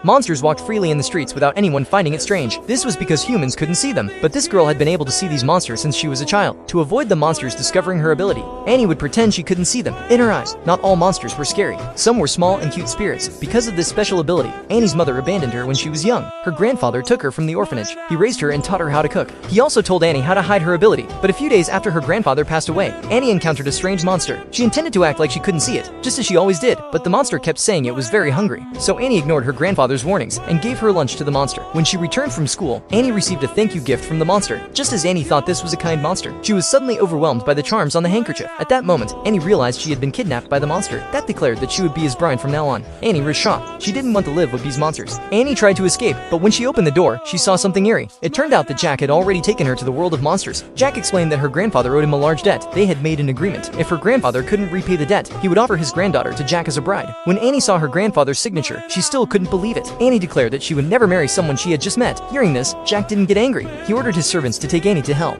Monsters walked freely in the streets without anyone finding it strange. This was because humans couldn't see them, but this girl had been able to see these monsters since she was a child. To avoid the monsters discovering her ability, Annie would pretend she couldn't see them. In her eyes, not all monsters were scary. Some were small and cute spirits. Because of this special ability, Annie's mother abandoned her when she was young. Her grandfather took her from the orphanage. He raised her and taught her how to cook. He also told Annie how to hide her ability. But a few days after her grandfather passed away, Annie encountered a strange monster. She intended to act like she couldn't see it, just as she always did, but the monster kept saying it was very hungry. So Annie ignored her grandfather's warnings and gave her lunch to the monster. When she returned from school, Annie received a thank you gift from the monster. Just as Annie thought this was a kind monster, she was suddenly overwhelmed by the charms on the handkerchief. At that moment, Annie realized she had been kidnapped by the monster. That declared that she would be his bride from now on. Annie was shocked. She didn't want to live with these monsters. Annie tried to escape, but when she opened the door, she saw something eerie. It turned out that Jack had already taken her to the world of monsters. Jack explained that her grandfather owed him a large debt. They had made an agreement. If her grandfather couldn't repay the debt, he would offer his granddaughter to Jack as a bride. When Annie saw her grandfather's signature, she still couldn't believe it. Annie declared that she would never marry someone she had just met. Hearing this, Jack didn't get angry. He ordered his servants to take Annie to hell.